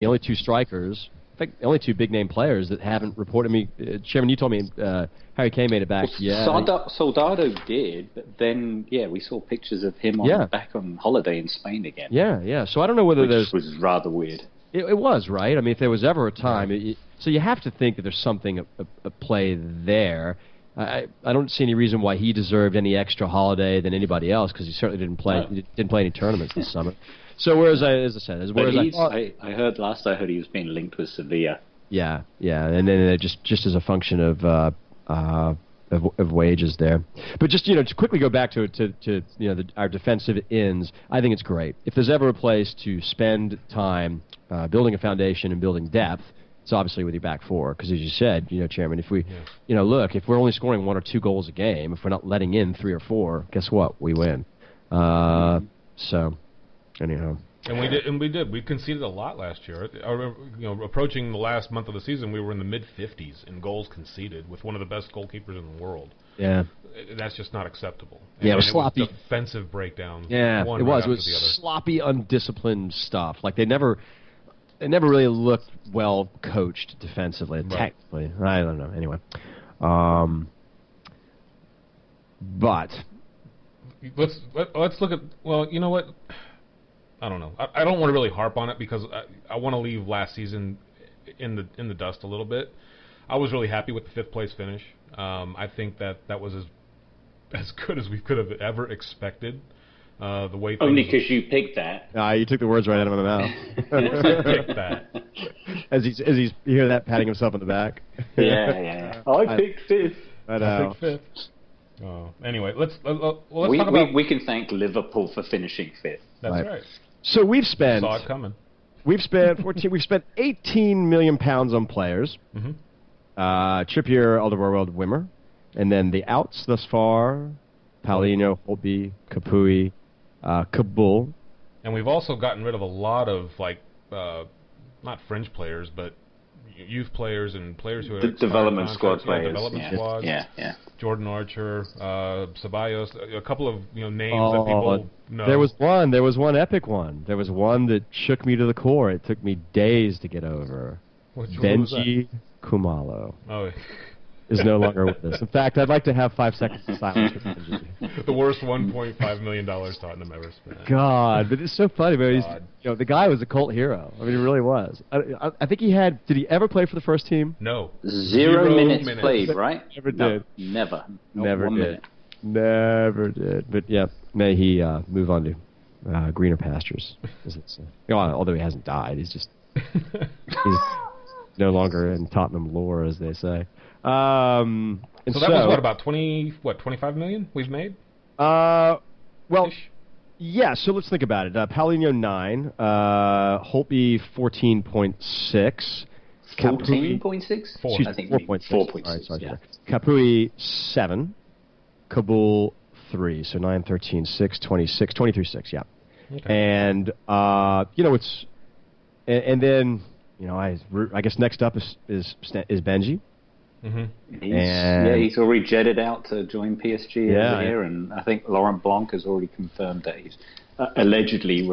the only two strikers, in fact, the only two big-name players that haven't reported me. Chairman, you told me Harry Kane made it back. Soldado did, but then, we saw pictures of him back on holiday in Spain again. Yeah. So I don't know whether which was rather weird. It was, right? I mean, if there was ever a time... So you have to think that there's something at play there. I don't see any reason why he deserved any extra holiday than anybody else, because he certainly didn't play any tournaments this summer. So whereas I said, I heard he was being linked with Sevilla. Yeah, and then just as a function of wages there. But just to quickly go back to our defensive ends, I think it's great. If there's ever a place to spend time building a foundation and building depth, it's obviously with your back four, because as you said, Chairman, if we, look, if we're only scoring 1 or 2 goals a game, if we're not letting in 3 or 4, guess what? We win. So, anyhow. And we did. We conceded a lot last year. Approaching the last month of the season, we were in the mid-50s in goals conceded with one of the best goalkeepers in the world. Yeah. That's just not acceptable. It was sloppy. Was defensive breakdowns. Yeah, it was. It was sloppy, undisciplined stuff. Like they never really looked well coached defensively, tactically. I don't know. Anyway, but let's look at. Well, you know what? I don't know. I don't want to really harp on it because I want to leave last season in the dust a little bit. I was really happy with the 5th place finish. I think that was as good as we could have ever expected. The way only because you picked that. You took the words right out of my mouth. Picked that. As you hear that patting himself on the back. Yeah. I picked 5th. I picked 5th. Anyway, let's talk about. We can thank Liverpool for finishing 5th. That's right. So we've spent. Saw it coming. We've spent 14. We've spent 18 million pounds on players. Mm-hmm. Trippier, Alderweireld, Wimmer, and then the outs thus far: Paulinho, Holtby, Kapui, Kabul. And we've also gotten rid of a lot of not fringe players, but youth players and players who are development squad players. Development squad. Yeah. Jordan Archer, Ceballos, a couple of names that people know. There was one epic one. There was one that shook me to the core. It took me days to get over. Benji Kumalo. Oh. Is no longer with us. In fact, I'd like to have 5 seconds of silence for Benji. The worst $1.5 million Tottenham ever spent. God, but it's so funny. But the guy was a cult hero. I mean, he really was. I think he had. Did he ever play for the first team? No. Zero minutes played, right? Never did. Never. Never did. Minute. Never did. But yeah, may he move on to greener pastures. Although he hasn't died, he's no longer in Tottenham lore, as they say. So that was about 25 million we've made? Well, yeah, so let's think about it. Paulinho 9, Holtby 14.6. 14.6? 4, I think 4.6. Sorry. Kapui 7, Kabul 3, so 9, 13, 6, 26, 23, 6, yeah. Okay. And, it's... And then, I guess next up is Benji. Mm-hmm. He's already jetted out to join PSG over here, and I think Laurent Blanc has already confirmed that he's allegedly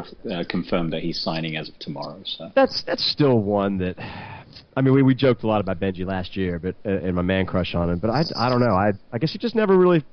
confirmed that he's signing as of tomorrow. So that's still one that, I mean, we joked a lot about Benji last year, but and my man crush on him, but I don't know, I guess he just never really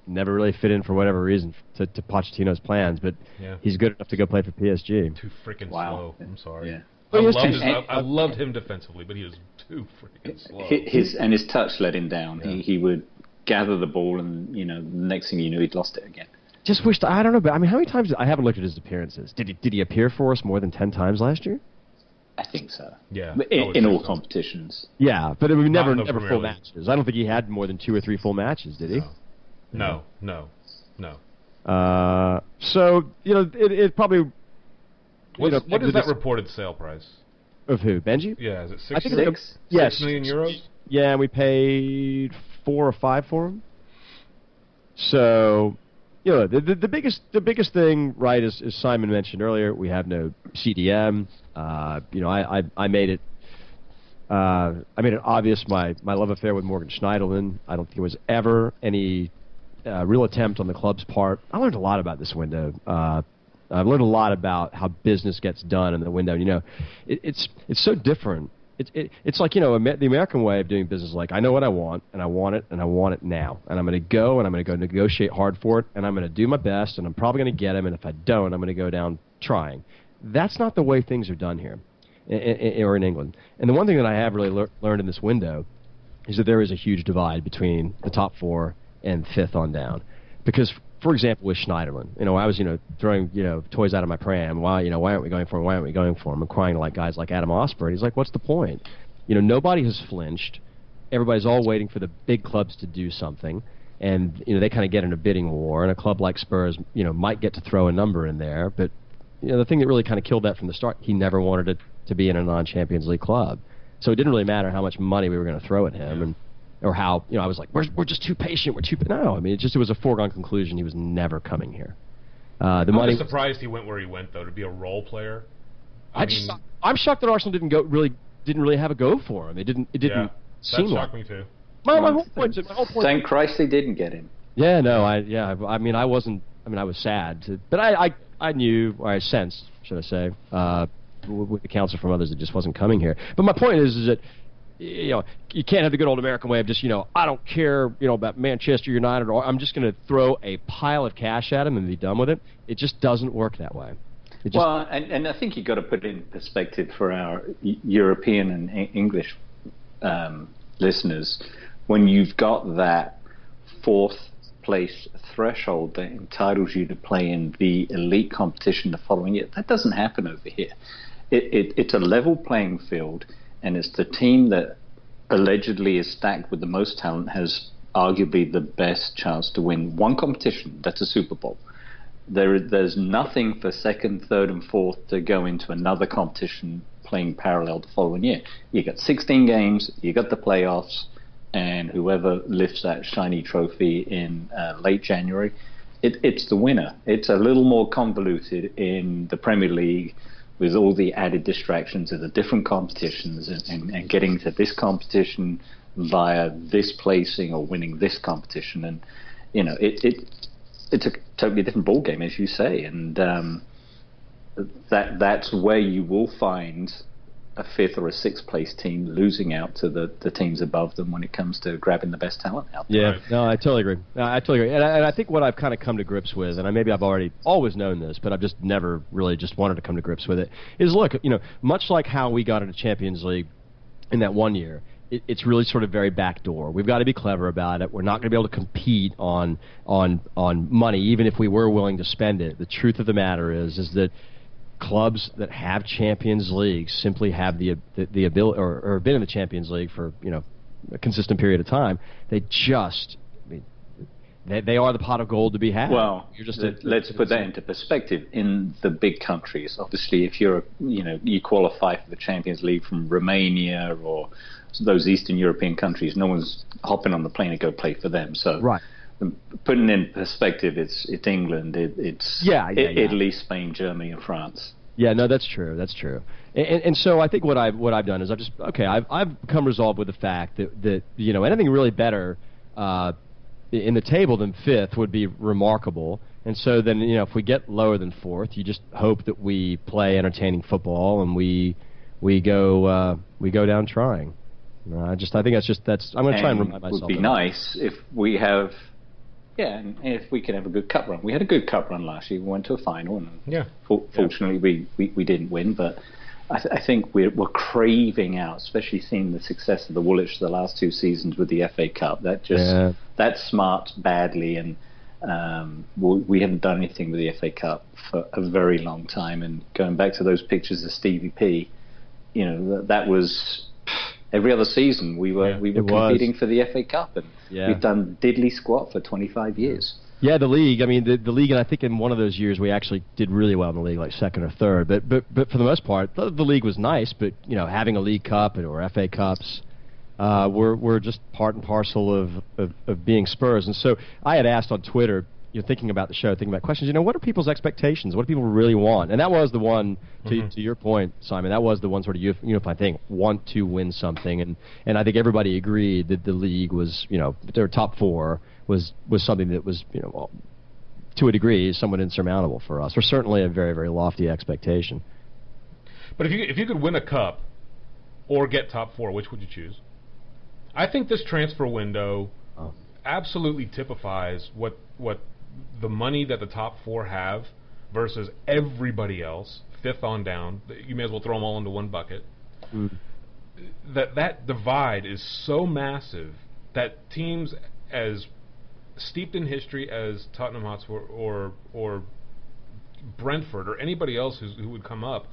fit in for whatever reason to Pochettino's plans, but he's good enough to go play for PSG. Too freaking slow. I'm sorry. Yeah. I loved him defensively, but he was too freaking slow. His touch let him down. Yeah. He would gather the ball, and the next thing you knew, he'd lost it again. Just wished, I don't know, but I mean, how many times? I haven't looked at his appearances. Did he appear for us more than 10 times last year? I think so. Yeah, in all competitions. Yeah, but never full League. matches. I don't think he had more than 2 or 3 full matches, did he? No. So it probably. What is that reported sale price? Of who? Benji? Yeah, is it 6? I think €6? Yes. 6 million euros? Yeah, and we paid 4 or 5 for him. So, the biggest thing, right, as Simon mentioned earlier, we have no CDM. I made it obvious my love affair with Morgan Schneiderlin. I don't think there was ever any real attempt on the club's part. I learned a lot about this window. I've learned a lot about how business gets done in the window. You know, it's so different. It's like, you know, the American way of doing business. Like, I know what I want, and I want it, and I want it now. And I'm going to go, and I'm going to go negotiate hard for it, and I'm going to do my best, and I'm probably going to get them. And if I don't, I'm going to go down trying. That's not the way things are done here, or in England. And the one thing that I have really learned in this window is that there is a huge divide between the top 4 and 5th on down. Because, for example, with Schneiderlin, you know, I was, you know, throwing, you know, toys out of my pram. Why aren't we going for him? Why aren't we going for him? I'm crying to like guys like Adam Hotspur. He's like, what's the point? You know, nobody has flinched. Everybody's all waiting for the big clubs to do something, and you know they kind of get in a bidding war. And a club like Spurs, you know, might get to throw a number in there, but you know, the thing that really kind of killed that from the start, he never wanted it to be in a non-Champions League club, so it didn't really matter how much money we were going to throw at him, and or how, you know, I was like, we're just too patient. No, I mean, it was a foregone conclusion. He was never coming here. I'm just surprised he went where he went, though, to be a role player. I'm shocked that Arsenal didn't really have a go for him. It didn't seem like. That shocked me too. My whole point. Thank Christ they didn't get him. Yeah, no, I mean, I wasn't. I mean, I was sad, but I knew, or I sensed, should I say, with the counsel from others, that just wasn't coming here. But my point is that, you know, you can't have the good old American way of just, you know, I don't care, you know, about Manchester United, or I'm just going to throw a pile of cash at him and be done with it. It just doesn't work that way. Well, and I think you've got to put it in perspective for our European and English listeners. When you've got that 4th place threshold that entitles you to play in the elite competition the following year, that doesn't happen over here. It's a level playing field. And it's the team that allegedly is stacked with the most talent has arguably the best chance to win one competition. That's a Super Bowl. There's nothing for 2nd, 3rd, and 4th to go into another competition playing parallel the following year. You got 16 games, you got the playoffs, and whoever lifts that shiny trophy in late January, it's the winner. It's a little more convoluted in the Premier League, with all the added distractions of the different competitions and getting to this competition via this placing or winning this competition. And, you know, it's a totally different ballgame, as you say. And that's where you will find a 5th or a 6th place team losing out to the teams above them when it comes to grabbing the best talent out there. Yeah, no, I totally agree. And I think what I've kind of come to grips with, and maybe I've always known this, but I've just never really just wanted to come to grips with it, is look, you know, much like how we got into Champions League in that one year, it's really sort of very backdoor. We've got to be clever about it. We're not going to be able to compete on money, even if we were willing to spend it. The truth of the matter is that clubs that have Champions League simply have the ability, or have been in the Champions League for, you know, a consistent period of time. They just, I mean, they are the pot of gold to be had. Well, let's put that into perspective. In the big countries, obviously, if you qualify for the Champions League from Romania or those Eastern European countries, no one's hopping on the plane to go play for them. So, right. Putting in perspective, it's England, it's Italy, Spain, Germany, and France. Yeah, no, that's true. That's true. And so I think what I've done is I've become resolved with the fact that you know, anything really better in the table than 5th would be remarkable. And so then, you know, if we get lower than 4th, you just hope that we play entertaining football and we go down trying. I think that's I'm going to try and remind myself. It would be nice if we have. Yeah, and if we could have a good cup run. We had a good cup run last year. We went to a final, and fortunately we didn't win. But I think we're craving out, especially seeing the success of the Woolwich the last 2 seasons with the FA Cup. That smarts badly, and we haven't done anything with the FA Cup for a very long time. And going back to those pictures of Stevie P, you know, that was. Every other season, we were competing for the FA Cup, and we've done diddly squat for 25 years. Yeah, the league. I mean, the league, and I think in one of those years we actually did really well in the league, like 2nd or 3rd. But for the most part, the league was nice. But you know, having a League Cup or FA Cups, were just part and parcel of being Spurs. And so I had asked on Twitter, you know, thinking about the show, thinking about questions, you know, what are people's expectations? What do people really want? And that was the one, to your point, Simon, that was the one sort of unifying thing, want to win something. And I think everybody agreed that the league was, you know, their top 4 was something that was, you know, to a degree, is somewhat insurmountable for us, or certainly a very, very lofty expectation. But if you could win a cup or get top 4, which would you choose? I think this transfer window absolutely typifies what the money that the top 4 have versus everybody else, 5th on down. You may as well throw them all into one bucket. That divide is so massive that teams as steeped in history as Tottenham Hotspur or Brentford or anybody else who would come up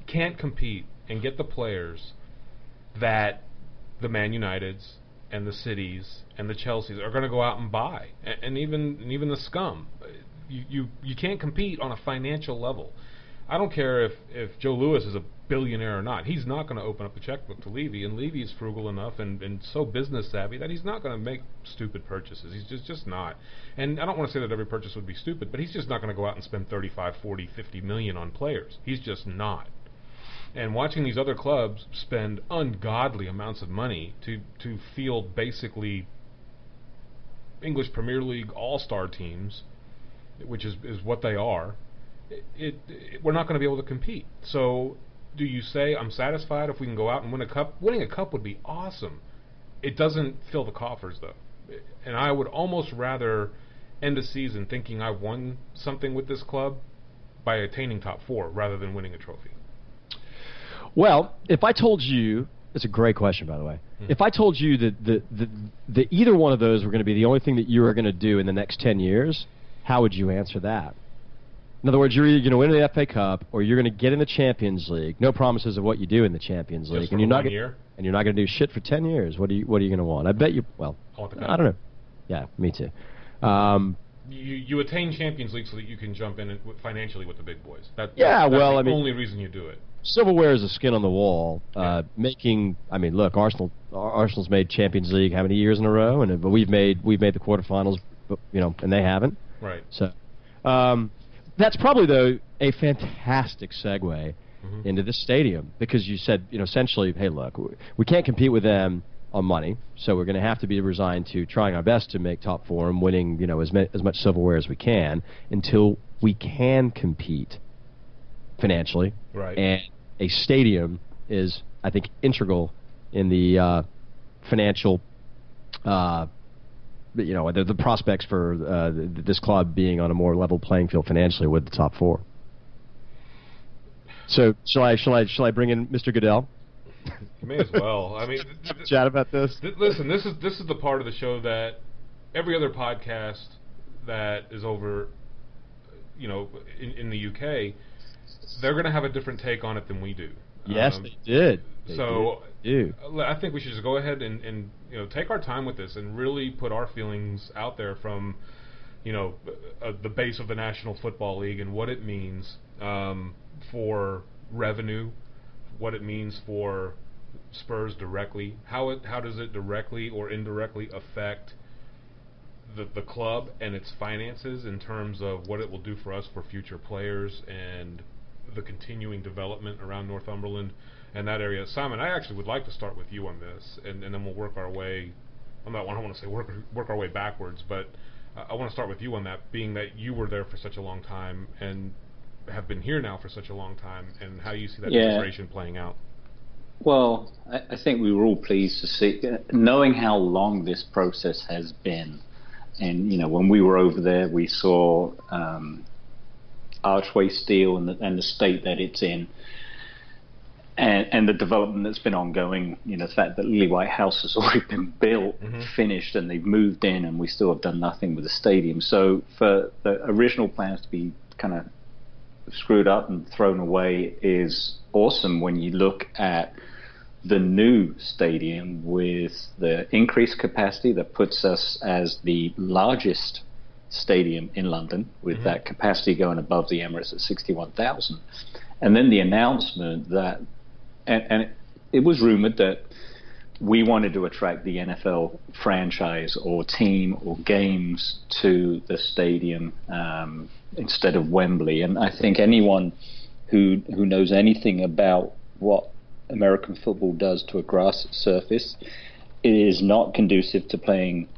can't compete and get the players that the Man Uniteds and the Cities and the Chelseas are going to go out and buy, and even the scum. You can't compete on a financial level. I don't care if Joe Louis is a billionaire or not. He's not going to open up the checkbook to Levy, and Levy's frugal enough and so business savvy that he's not going to make stupid purchases. He's just not. And I don't want to say that every purchase would be stupid, but he's just not going to go out and spend 35, 40, 50 million on players. He's just not. And watching these other clubs spend ungodly amounts of money to field basically English Premier League all-star teams, which is what they are, we're not going to be able to compete. So do you say, I'm satisfied if we can go out and win a cup? Winning a cup would be awesome. It doesn't fill the coffers, though. And I would almost rather end a season thinking I won something with this club by attaining top 4 rather than winning a trophy. Well, if I told you, it's a great question, by the way. If I told you that either one of those were going to be the only thing that you were going to do in the next 10 years, how would you answer that? In other words, you're either going to win the FA Cup or you're going to get in the Champions League. No promises of what you do in the Champions League, and you're not going to do shit for 10 years. What are you going to want? I bet you. Well, I don't know. Yeah, me too. You attain Champions League so that you can jump in financially with the big boys. That's the only reason you do it. Silverware is a skin on the wall. Look, Arsenal's made Champions League how many years in a row, but we've made the quarterfinals, and they haven't. Right. So, that's probably though a fantastic segue into this stadium, because you said, essentially, hey, look, we can't compete with them on money, so we're going to have to be resigned to trying our best to make top 4 and winning, as much silverware as we can until we can compete financially. Right. And a stadium is, I think, integral in the financial, the prospects for this club being on a more level playing field financially with the top 4. So shall I bring in Mr. Goodell? You may as well. I mean, chat about this. Listen, this is the part of the show that every other podcast that is over, in the UK, they're going to have a different take on it than we do. Yes, they did. I think we should just go ahead and take our time with this and really put our feelings out there from the base of the National Football League and what it means for revenue, what it means for Spurs directly, how does it directly or indirectly affect the club and its finances in terms of what it will do for us for future players and the continuing development around Northumberland and that area. Simon, I actually would like to start with you on this, and then we'll work our way. I don't want to say work our way backwards, but I want to start with you on that, being that you were there for such a long time and have been here now for such a long time, and how you see that integration playing out. Well, I think we were all pleased to see, knowing how long this process has been. And, when we were over there, we saw Archway Steel and the state that it's in, and the development that's been ongoing. The fact that Lily White House has already been built, finished, and they've moved in, and we still have done nothing with the stadium. So for the original plans to be kind of screwed up and thrown away is awesome when you look at the new stadium with the increased capacity that puts us as the largest stadium in London, with that capacity going above the Emirates at 61,000. And then the announcement that, and it was rumored that we wanted to attract the NFL franchise or team or games to the stadium instead of Wembley. And I think anyone who knows anything about what American football does to a grass surface, it is not conducive to playing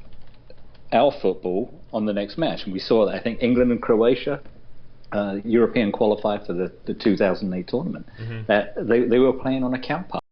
our football on the next match. And we saw that, I think, England and Croatia, European qualifier for the 2008 tournament, that they were playing on a cow path.